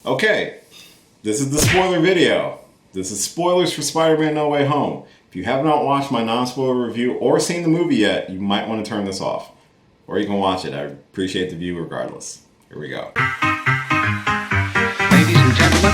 Okay, this is the spoiler video. This is spoilers for Spider-Man No Way Home. If you have not watched my non-spoiler review or seen the movie yet, you might want to turn this off. Or you can watch it. I appreciate the view regardless. Here we go. Ladies and gentlemen.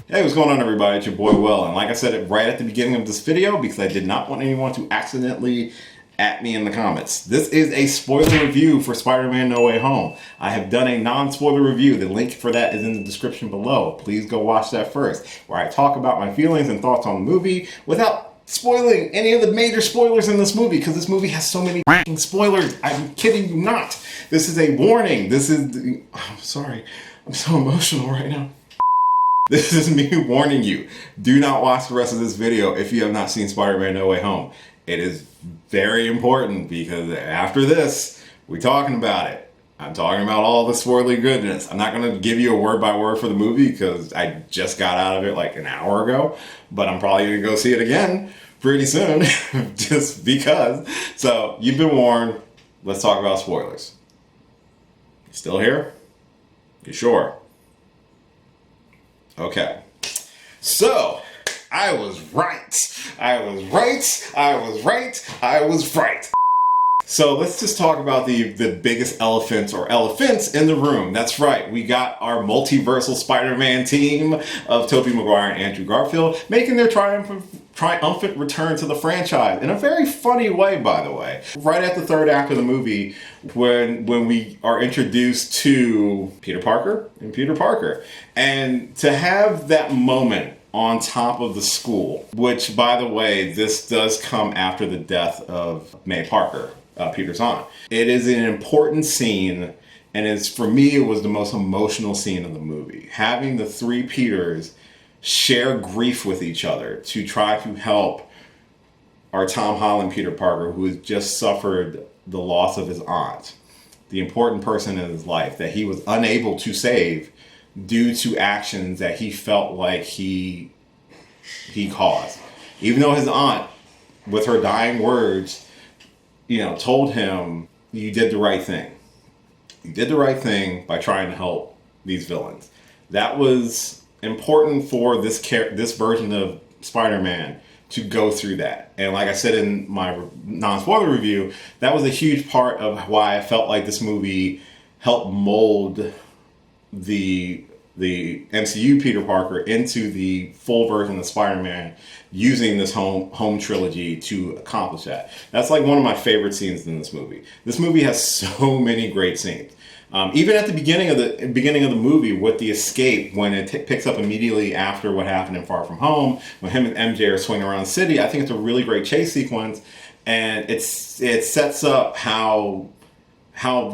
Hey, what's going on everybody? It's your boy Will, and like I said right at the beginning of this video, because I did not want anyone to accidentally at me in the comments. This is a spoiler review for Spider-Man No Way Home. I have done a non-spoiler review. The link for that is in the description below. Please go watch that first, where I talk about my feelings and thoughts on the movie without spoiling any of the major spoilers in this movie, because this movie has so many spoilers. I'm kidding you not. This is a warning. I'm sorry. I'm so emotional right now. This is me warning you. Do not watch the rest of this video if you have not seen Spider-Man No Way Home. It is very important because after this, we're talking about it. I'm talking about all the swirly goodness. I'm not going to give you a word by word for the movie because I just got out of it like an hour ago, but I'm probably going to go see it again pretty soon just because. So you've been warned. Let's talk about spoilers. You still here? You sure? Okay, so I was right. So let's just talk about the biggest elephants in the room. That's right, we got our Multiversal Spider-Man team of Tobey Maguire and Andrew Garfield making their triumphant return to the franchise in a very funny way, by the way. Right at the third act of the movie, when we are introduced to Peter Parker, and to have that moment on top of the school, which, by the way, this does come after the death of May Parker, Peter's aunt. It is an important scene, and for me, it was the most emotional scene of the movie. Having the three Peters share grief with each other to try to help our Tom Holland Peter Parker, who has just suffered the loss of his aunt, the important person in his life that he was unable to save due to actions that he felt like he caused. Even though his aunt, with her dying words, told him, you did the right thing. You did the right thing by trying to help these villains. That was important for this version of Spider-Man to go through that. And like I said in my non-spoiler review, that was a huge part of why I felt like this movie helped mold the MCU Peter Parker into the full version of Spider-Man, using this home trilogy to accomplish that. That's like one of my favorite scenes in this movie. This movie has so many great scenes. Even at the beginning of the movie with the escape, when it picks up immediately after what happened in Far From Home, when him and MJ are swinging around the city, I think it's a really great chase sequence, and it sets up how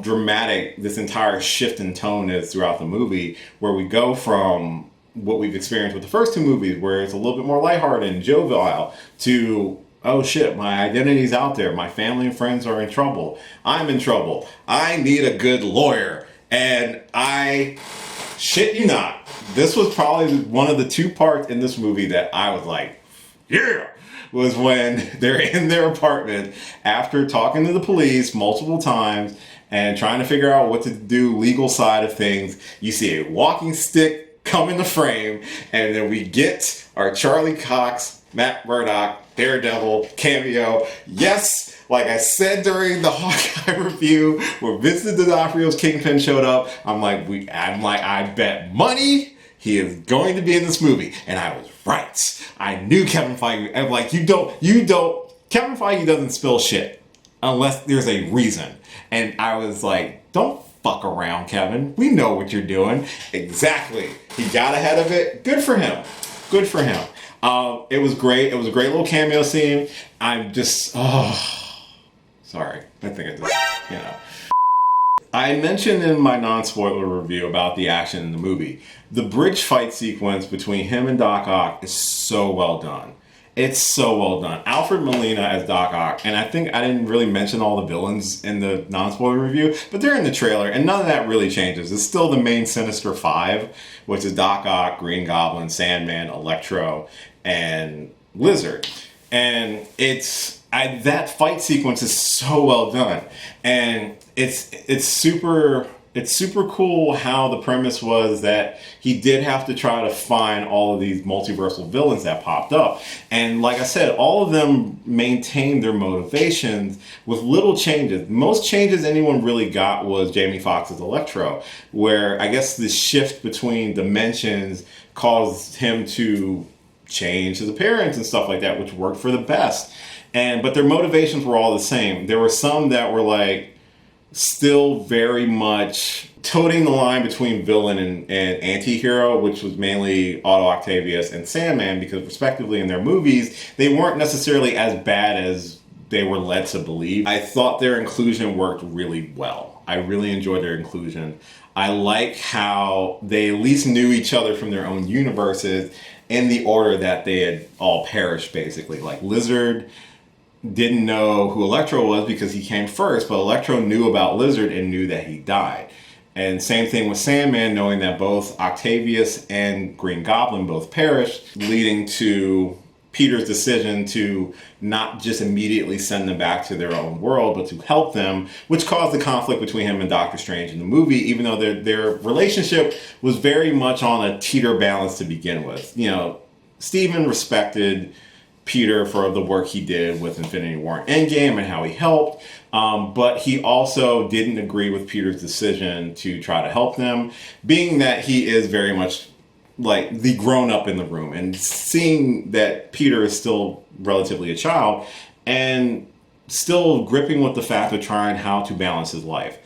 dramatic this entire shift in tone is throughout the movie, where we go from what we've experienced with the first two movies, where it's a little bit more lighthearted and jovial, to, oh shit, my identity's out there. My family and friends are in trouble. I'm in trouble. I need a good lawyer. And I shit you not, this was probably one of the two parts in this movie that I was like, yeah, was when they're in their apartment after talking to the police multiple times and trying to figure out what to do legal side of things. You see a walking stick come into frame, and then we get our Charlie Cox, Matt Murdock, Daredevil cameo. Yes, like I said during the Hawkeye review, where Vincent D'Onofrio's Kingpin showed up, I bet money he is going to be in this movie, and I was right. I knew Kevin Feige. I'm like, Kevin Feige doesn't spill shit unless there's a reason. And I was like, don't fuck around, Kevin. We know what you're doing. Exactly. He got ahead of it. Good for him. It was great. It was a great little cameo scene. I'm just, sorry. I think I mentioned in my non-spoiler review about the action in the movie. The bridge fight sequence between him and Doc Ock is so well done. It's so well done. Alfred Molina as Doc Ock, and I think I didn't really mention all the villains in the non-spoiler review, but they're in the trailer, and none of that really changes. It's still the main Sinister Five, which is Doc Ock, Green Goblin, Sandman, Electro, and Lizard. And that fight sequence is so well done, and it's super cool how the premise was that he did have to try to find all of these multiversal villains that popped up. And like I said, all of them maintained their motivations with little changes. Most changes anyone really got was Jamie Foxx's Electro, where I guess the shift between dimensions caused him to change his appearance and stuff like that, which worked for the best. But their motivations were all the same. There were some that were like still very much toting the line between villain and anti-hero, which was mainly Otto Octavius and Sandman, because respectively in their movies, they weren't necessarily as bad as they were led to believe. I thought their inclusion worked really well. I really enjoyed their inclusion. I like how they at least knew each other from their own universes in the order that they had all perished, basically. Like Lizard didn't know who Electro was because he came first, but Electro knew about Lizard and knew that he died. And same thing with Sandman, knowing that both Octavius and Green Goblin both perished, leading to Peter's decision to not just immediately send them back to their own world, but to help them, which caused the conflict between him and Doctor Strange in the movie, even though their relationship was very much on a teeter balance to begin with. You know, Stephen respected Peter for the work he did with Infinity War and Endgame and how he helped, but he also didn't agree with Peter's decision to try to help them, being that he is very much like the grown-up in the room, and seeing that Peter is still relatively a child and still gripping with the fact of trying how to balance his life,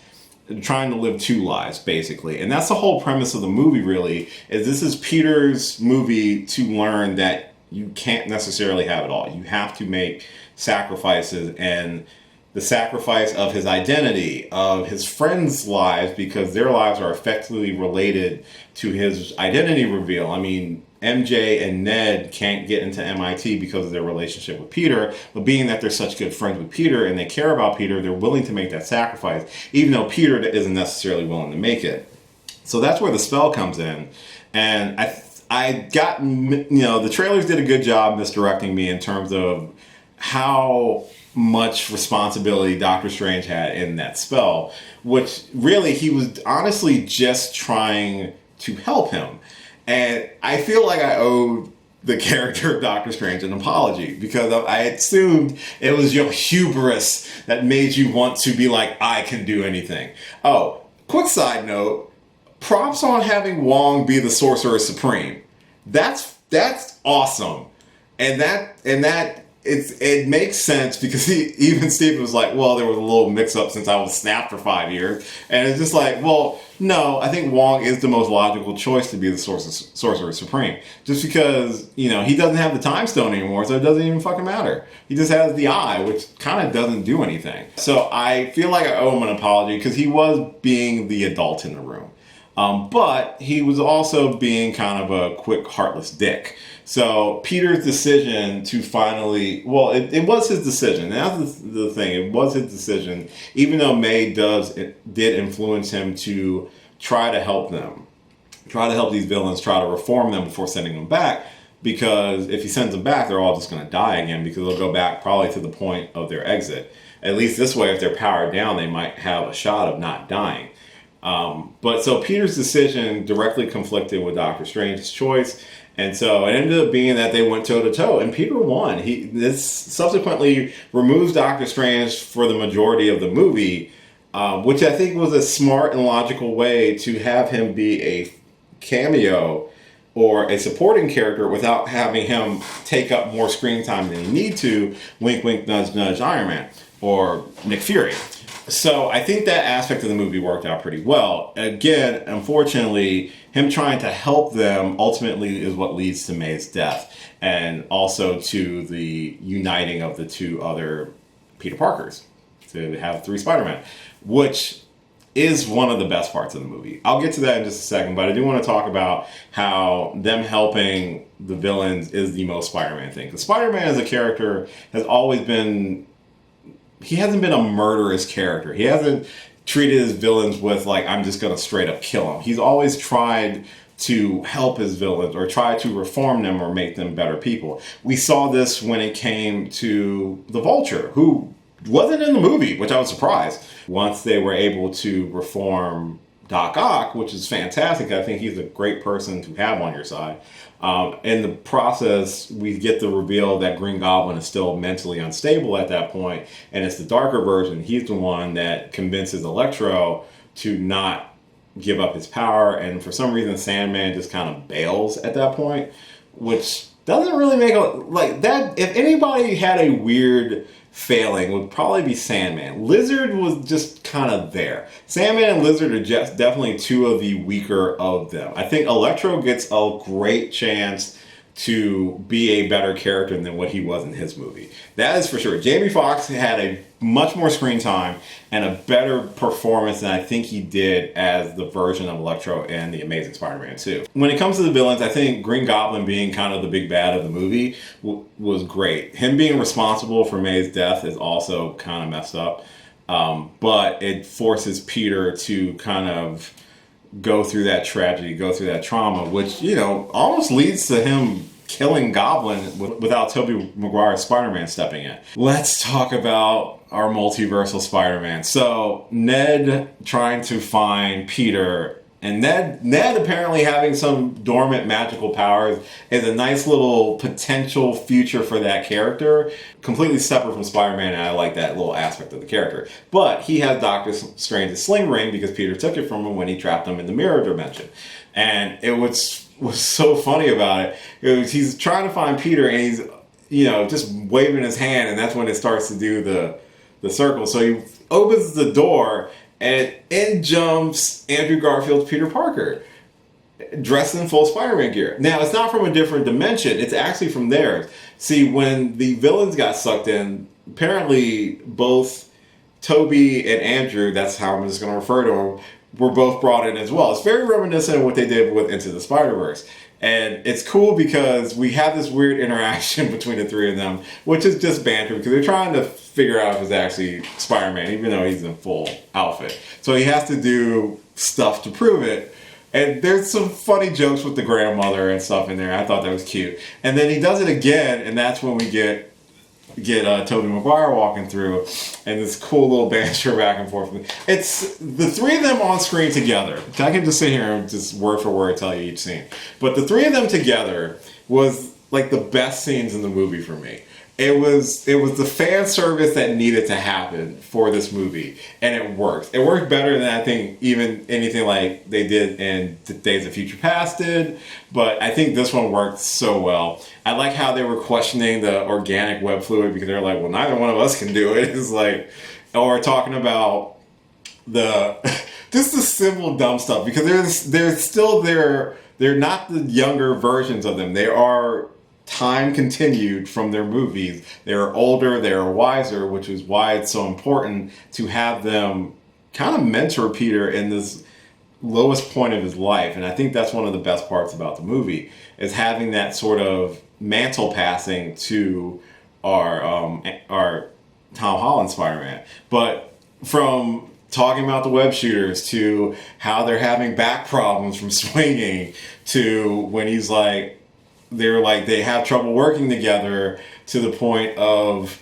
trying to live two lives, basically. And that's the whole premise of the movie, really, is this is Peter's movie to learn that you can't necessarily have it all. You have to make sacrifices, and the sacrifice of his identity, of his friends' lives, because their lives are effectively related to his identity reveal. I mean, MJ and Ned can't get into MIT because of their relationship with Peter, but being that they're such good friends with Peter and they care about Peter, they're willing to make that sacrifice, even though Peter isn't necessarily willing to make it. So that's where the spell comes in. And I got, the trailers did a good job misdirecting me in terms of how much responsibility Doctor Strange had in that spell, which really he was honestly just trying to help him. And I feel like I owed the character of Doctor Strange an apology, because I assumed it was your hubris that made you want to be like, I can do anything. Oh, quick side note, props on having Wong be the Sorcerer Supreme. That's awesome, and it makes sense, because even Stephen was like, well, there was a little mix-up since I was snapped for 5 years, and it's just like, well, no, I think Wong is the most logical choice to be the Sorcerer Supreme, just because he doesn't have the Time Stone anymore, so it doesn't even fucking matter. He just has the Eye, which kind of doesn't do anything. So I feel like I owe him an apology, because he was being the adult in the room. But he was also being kind of a quick, heartless dick. So Peter's decision to finally, it was his decision. And that's the thing. It was his decision, even though May did influence him to try to help them, try to help these villains, try to reform them before sending them back. Because if he sends them back, they're all just going to die again, because they'll go back probably to the point of their exit. At least this way, if they're powered down, they might have a shot of not dying. But so Peter's decision directly conflicted with Doctor Strange's choice, and so it ended up being that they went toe to toe, and Peter won. This subsequently removes Doctor Strange for the majority of the movie, which I think was a smart and logical way to have him be a cameo or a supporting character without having him take up more screen time than he need to. Wink, wink, nudge, nudge, Iron Man or Nick Fury. So I think that aspect of the movie worked out pretty well. Again, unfortunately, him trying to help them ultimately is what leads to May's death, and also to the uniting of the two other Peter Parkers to have 3 Spider-Man, which is one of the best parts of the movie. I'll get to that in just a second, but I do want to talk about how them helping the villains is the most Spider-Man thing. Because Spider-Man as a character has always been... He hasn't been a murderous character. He hasn't treated his villains with, like, I'm just going to straight up kill him. He's always tried to help his villains or try to reform them or make them better people. We saw this when it came to the Vulture, who wasn't in the movie, which I was surprised. Once they were able to reform Doc Ock, which is fantastic. I think he's a great person to have on your side. In the process, we get the reveal that Green Goblin is still mentally unstable at that point, and it's the darker version. He's the one that convinces Electro to not give up his power, and for some reason Sandman just kind of bails at that point, which doesn't really make a... Like, that, if anybody had a weird failing, would probably be Sandman. Lizard was just kind of there. Sandman and Lizard are just definitely two of the weaker of them. I think Electro gets a great chance to be a better character than what he was in his movie. That is for sure. Jamie Foxx had a much more screen time and a better performance than I think he did as the version of Electro in The Amazing Spider-Man 2. When it comes to the villains, I think Green Goblin being kind of the big bad of the movie was great. Him being responsible for May's death is also kind of messed up. But it forces Peter to kind of go through that tragedy, go through that trauma, which, you know, almost leads to him killing Goblin without Tobey Maguire's Spider-Man stepping in. Let's talk about our multiversal Spider-Man. So Ned trying to find Peter, and Ned apparently having some dormant magical powers is a nice little potential future for that character, completely separate from Spider-Man, and I like that little aspect of the character. But he has Doctor Strange's sling ring because Peter took it from him when he trapped him in the mirror dimension. And it was so funny about it. He's trying to find Peter, and he's, you know, just waving his hand, and that's when it starts to do the circle. So he opens the door, and in jumps Andrew Garfield's Peter Parker, dressed in full Spider-Man gear. Now, it's not from a different dimension. It's actually from theirs. See, when the villains got sucked in, apparently both Toby and Andrew, that's how I'm just going to refer to them, were both brought in as well. It's very reminiscent of what they did with Into the Spider-Verse. And it's cool because we have this weird interaction between the three of them, which is just banter because they're trying to figure out if it's actually Spider-Man, even though he's in full outfit. So he has to do stuff to prove it. And there's some funny jokes with the grandmother and stuff in there. I thought that was cute. And then he does it again, and that's when we get Tobey Maguire walking through, and this cool little banter back and forth. It's the three of them on screen together. I can just sit here and just word for word tell you each scene. But the three of them together was like the best scenes in the movie for me. It was the fan service that needed to happen for this movie, and it worked. It worked better than I think even anything like they did in Days of Future Past did, but I think this one worked so well. I like how they were questioning the organic web fluid because they're like, well, neither one of us can do it. It's like, or talking about just the simple dumb stuff because they're still there. They're not the younger versions of them. They are time continued from their movies. They're older, they're wiser, which is why it's so important to have them kind of mentor Peter in this lowest point of his life. And I think that's one of the best parts about the movie, is having that sort of mantle passing to our Tom Holland Spider-Man. But from talking about the web shooters to how they're having back problems from swinging to when he's like, they have trouble working together to the point of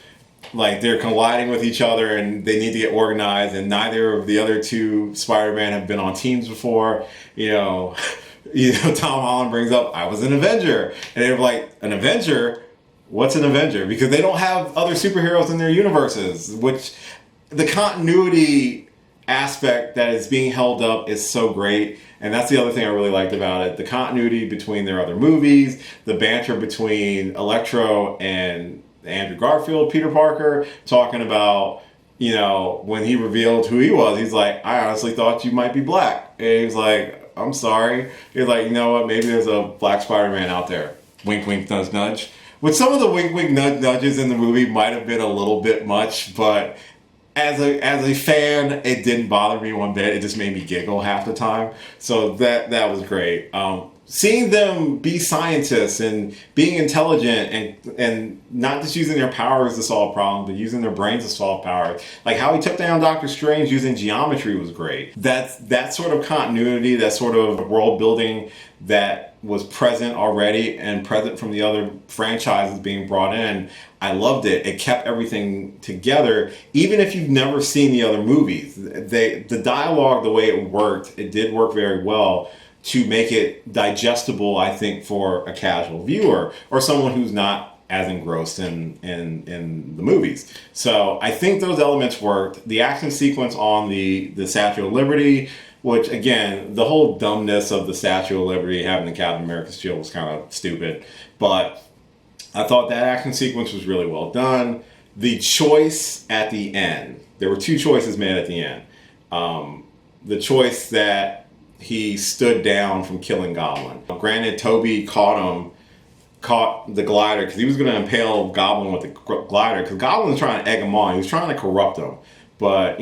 like they're colliding with each other and they need to get organized, and neither of the other two Spider-Man have been on teams before. You know, Tom Holland brings up, I was an Avenger, and they're like, an Avenger? What's an Avenger? Because they don't have other superheroes in their universes, which the continuity aspect that is being held up is so great. And that's the other thing I really liked about it. The continuity between their other movies, the banter between Electro and Andrew Garfield, Peter Parker, talking about, you know, when he revealed who he was, he's like, I honestly thought you might be black. And he's like, I'm sorry. He's like, you know what, maybe there's a black Spider-Man out there. Wink, wink, nudge, nudge. With some of the wink, wink, nudge, nudges in the movie might have been a little bit much, but as a fan, it didn't bother me one bit. It just made me giggle half the time. So that was great. Seeing them be scientists and being intelligent and not just using their powers to solve problems, but using their brains to solve powers. Like how he took down Doctor Strange using geometry was great. That sort of continuity, that sort of world building that was present already and present from the other franchises being brought in. I loved it. It kept everything together, even if you've never seen the other movies. The dialogue, the way it worked, it did work very well to make it digestible, I think, for a casual viewer or someone who's not as engrossed in the movies. So I think those elements worked. The action sequence on the Statue of Liberty, which again, the whole dumbness of the Statue of Liberty having the Captain America shield was kind of stupid, but I thought that action sequence was really well done. The choice at the end, there were two choices made at the end. The choice that he stood down from killing Goblin. Granted, Toby caught the glider because he was going to impale Goblin with the glider because Goblin was trying to egg him on. He was trying to corrupt him. But,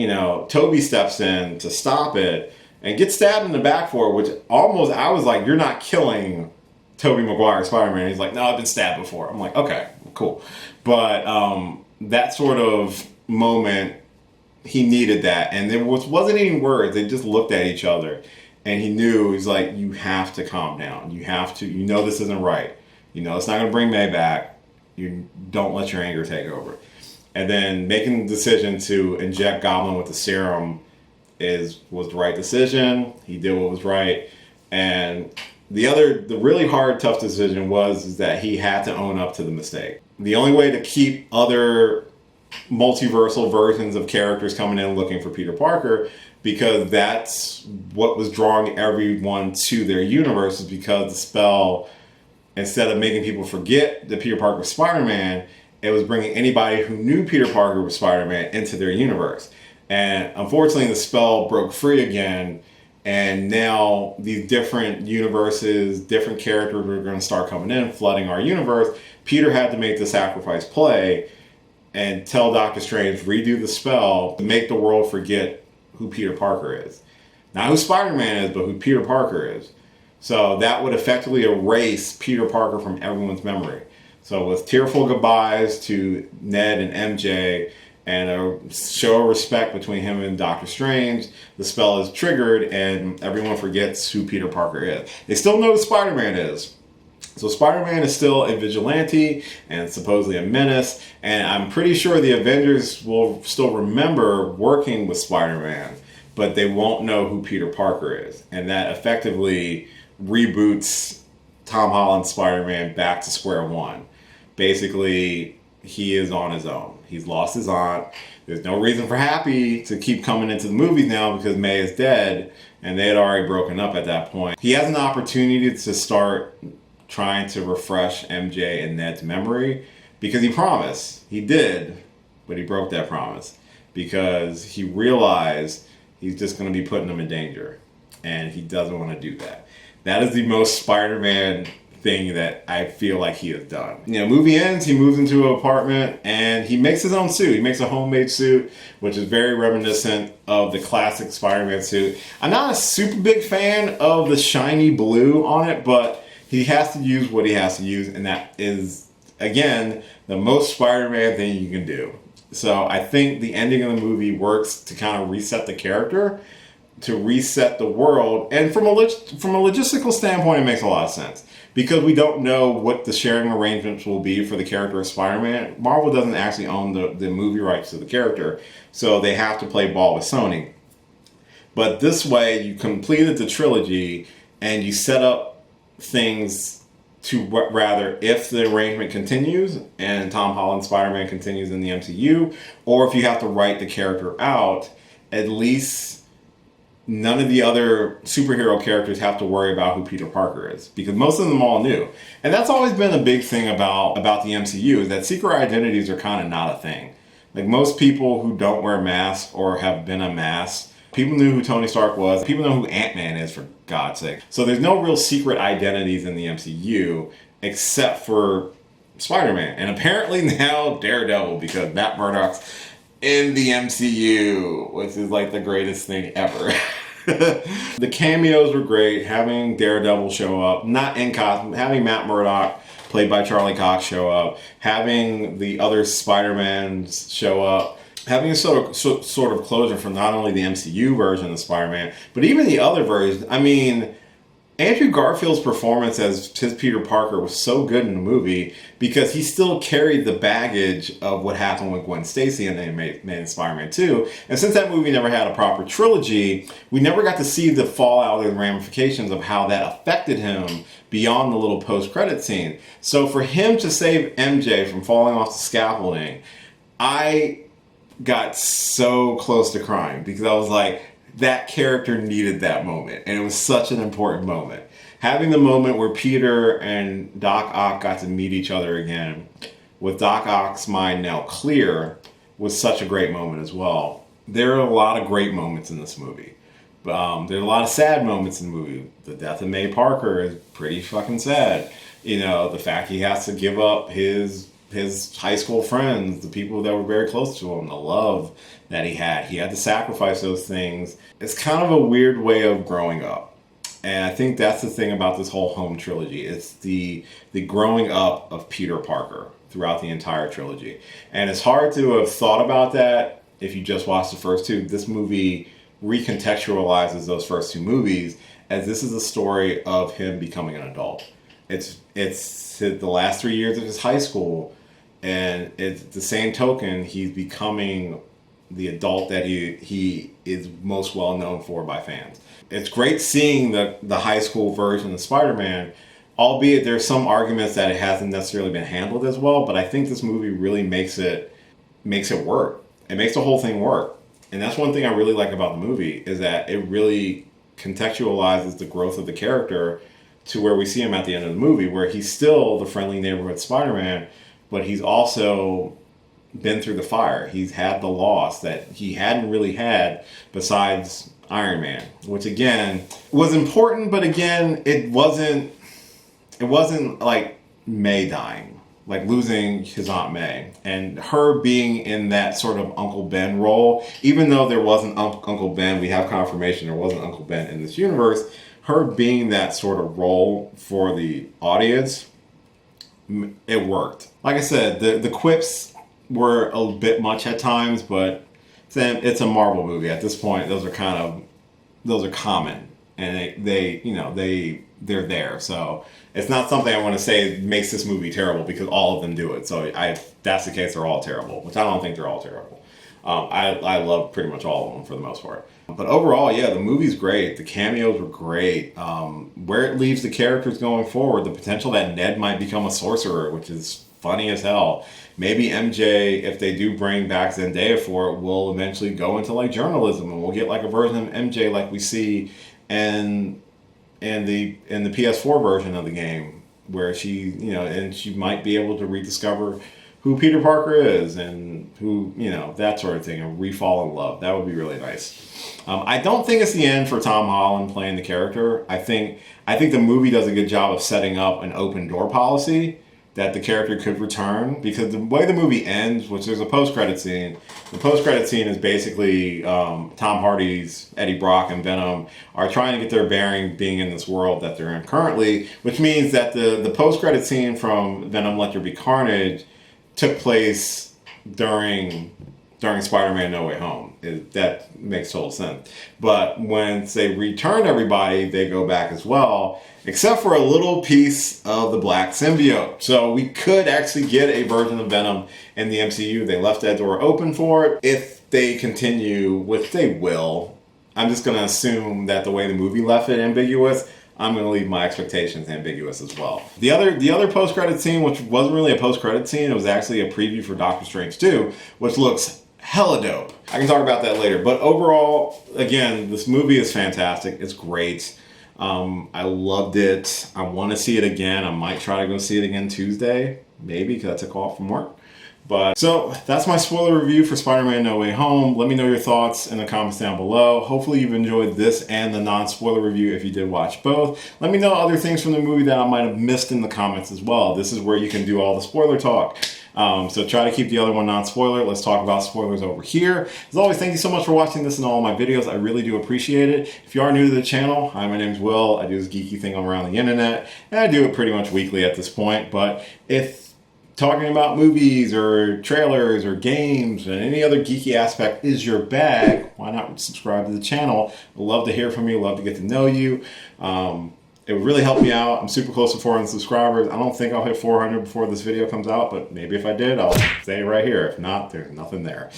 Toby steps in to stop it and gets stabbed in the back for it, which almost, I was like, you're not killing Tobey Maguire Spider-Man. He's like, no, I've been stabbed before. I'm like, okay, cool. But that sort of moment, he needed that. And there wasn't any words. They just looked at each other. And he knew, he's like, you have to calm down. You have to, this isn't right. It's not going to bring May back. You don't let your anger take over. And then making the decision to inject Goblin with the serum was the right decision. He did what was right. And the really hard, tough decision is that he had to own up to the mistake. The only way to keep other multiversal versions of characters coming in looking for Peter Parker, because that's what was drawing everyone to their universe, is because the spell, instead of making people forget that Peter Parker was Spider-Man, it was bringing anybody who knew Peter Parker was Spider-Man into their universe. And unfortunately, the spell broke free again, and now these different universes, different characters are going to start coming in, flooding our universe. Peter had to make the sacrifice play and tell Doctor Strange, redo the spell to make the world forget who Peter Parker is. Not who Spider-Man is, but who Peter Parker is. So that would effectively erase Peter Parker from everyone's memory. So with tearful goodbyes to Ned and MJ, and a show of respect between him and Doctor Strange, the spell is triggered and everyone forgets who Peter Parker is. They still know who Spider-Man is. So Spider-Man is still a vigilante and supposedly a menace, and I'm pretty sure the Avengers will still remember working with Spider-Man, but they won't know who Peter Parker is. And that effectively reboots Tom Holland's Spider-Man back to square one. Basically, he is on his own. He's lost his aunt. There's no reason for Happy to keep coming into the movies now because May is dead, and they had already broken up at that point. He has an opportunity to start trying to refresh MJ and Ned's memory, because he promised. He did, but he broke that promise because he realized he's just going to be putting them in danger, and he doesn't want to do that. That is the most Spider-Man thing that I feel like he has done. Movie ends, he moves into an apartment and he makes his own suit. He makes a homemade suit, which is very reminiscent of the classic Spider-Man suit. I'm not a super big fan of the shiny blue on it, but he has to use what he has to use, and that is, again, the most Spider-Man thing you can do. So I think the ending of the movie works to kind of reset the character, to reset the world, and from a logistical standpoint, it makes a lot of sense. Because we don't know what the sharing arrangements will be for the character of Spider-Man, Marvel doesn't actually own the movie rights to the character, so they have to play ball with Sony. But this way, you completed the trilogy, and you set up things to rather, if the arrangement continues and Tom Holland's Spider-Man continues in the MCU, or if you have to write the character out, at least none of the other superhero characters have to worry about who Peter Parker is, because most of them all knew. And that's always been a big thing about the MCU, is that secret identities are kind of not a thing. Like, most people who don't wear masks or have been unmasked, people knew who Tony Stark was. People know who Ant-Man is, for God's sake. So there's no real secret identities in the MCU except for Spider-Man. And apparently now Daredevil, because Matt Murdock's in the MCU, which is like the greatest thing ever. The cameos were great. Having Daredevil show up, not in costume, having Matt Murdock, played by Charlie Cox, show up, having the other Spider-Mans show up, having a sort of closure for not only the MCU version of Spider-Man, but even the other versions. I mean, Andrew Garfield's performance as his Peter Parker was so good in the movie because he still carried the baggage of what happened with Gwen Stacy and they made Spider-Man 2. And since that movie never had a proper trilogy, we never got to see the fallout and ramifications of how that affected him beyond the little post-credit scene. So for him to save MJ from falling off the scaffolding, I got so close to crying because I was like, that character needed that moment, and it was such an important moment. Having the moment where Peter and Doc Ock got to meet each other again, with Doc Ock's mind now clear, was such a great moment as well. There are a lot of great moments in this movie. There are a lot of sad moments in the movie. The death of May Parker is pretty fucking sad. You know, the fact he has to give up his high school friends, the people that were very close to him, the love that he had to sacrifice those things. It's kind of a weird way of growing up. And I think that's the thing about this whole Home trilogy. It's the growing up of Peter Parker throughout the entire trilogy. And it's hard to have thought about that if you just watched the first two. This movie recontextualizes those first two movies as this is a story of him becoming an adult. It's the last 3 years of his high school, and it's the same token, he's becoming the adult that he is most well known for by fans. It's great seeing the high school version of Spider-Man, albeit there's some arguments that it hasn't necessarily been handled as well, but I think this movie really makes it work. It makes the whole thing work. And that's one thing I really like about the movie, is that it really contextualizes the growth of the character to where we see him at the end of the movie, where he's still the friendly neighborhood Spider-Man, but he's also been through the fire. He's had the loss that he hadn't really had besides Iron Man, which again was important, but again it wasn't like May dying, like losing his Aunt May, and her being in that sort of Uncle Ben role. Even though there wasn't Uncle Ben, we have confirmation there wasn't Uncle Ben in this universe. Her being that sort of role for the audience, it worked. Like I said, the quips were a bit much at times, but it's a Marvel movie. At this point, those are common, and they're there. So it's not something I want to say makes this movie terrible, because all of them do it. So if that's the case, they're all terrible, which I don't think they're all terrible. I love pretty much all of them for the most part. But overall, yeah, the movie's great. The cameos were great. Where it leaves the characters going forward, the potential that Ned might become a sorcerer, which is funny as hell. Maybe MJ, if they do bring back Zendaya for it, will eventually go into like journalism, and we'll get like a version of MJ like we see in the PS4 version of the game, where she might be able to rediscover who Peter Parker is and who, that sort of thing, and re-fall in love. That would be really nice. I don't think it's the end for Tom Holland playing the character. I think the movie does a good job of setting up an open door policy that the character could return, because the way the movie ends, which there's a post-credit scene, the post-credit scene is basically Tom Hardy's Eddie Brock and Venom are trying to get their bearing being in this world that they're in currently, which means that the post-credit scene from Venom Let There Be Carnage took place during Spider-Man No Way Home. That makes total sense. But when they return everybody, they go back as well, except for a little piece of the black symbiote. So we could actually get a version of Venom in the MCU. They left that door open for it. If they continue, which they will, I'm just going to assume that the way the movie left it ambiguous, I'm going to leave my expectations ambiguous as well. The other post-credit scene, which wasn't really a post-credit scene, it was actually a preview for Doctor Strange 2, which looks hella dope. I can talk about that later. But overall, again, this movie is fantastic. It's great. I loved it. I want to see it again. I might try to go see it again Tuesday, maybe, because I took off from work. But so that's my spoiler review for Spider-Man No Way Home. Let me know your thoughts in the comments down below. Hopefully you've enjoyed this and the non-spoiler review if you did watch both. Let me know other things from the movie that I might have missed in the comments as well. This is where you can do all the spoiler talk. So try to keep the other one non-spoiler. Let's talk about spoilers over here. As always, thank you so much for watching this and all my videos. I really do appreciate it. If you are new to the channel, hi, my name's Will. I do this geeky thing around the internet, and I do it pretty much weekly at this point. But if talking about movies or trailers or games and any other geeky aspect is your bag, why not subscribe to the channel? I'd love to hear from you, love to get to know you. It would really help me out. I'm super close to 400 subscribers. I don't think I'll hit 400 before this video comes out, but maybe if I did, I'll stay right here. If not, there's nothing there.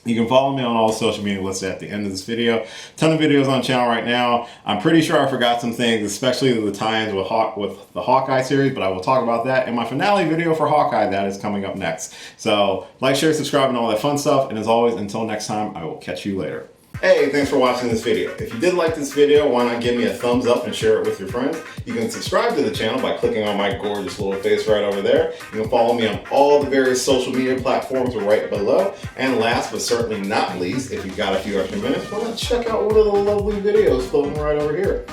You can follow me on all the social media listed at the end of this video. Ton of videos on the channel right now. I'm pretty sure I forgot some things, especially the tie-ins with the Hawkeye series, but I will talk about that in my finale video for Hawkeye that is coming up next. So like, share, subscribe, and all that fun stuff. And as always, until next time, I will catch you later. Hey, thanks for watching this video. If you did like this video, why not give me a thumbs up and share it with your friends? You can subscribe to the channel by clicking on my gorgeous little face right over there. You can follow me on all the various social media platforms right below. And last but certainly not least, if you've got a few extra minutes, why not check out one of the lovely videos floating right over here.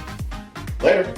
Later.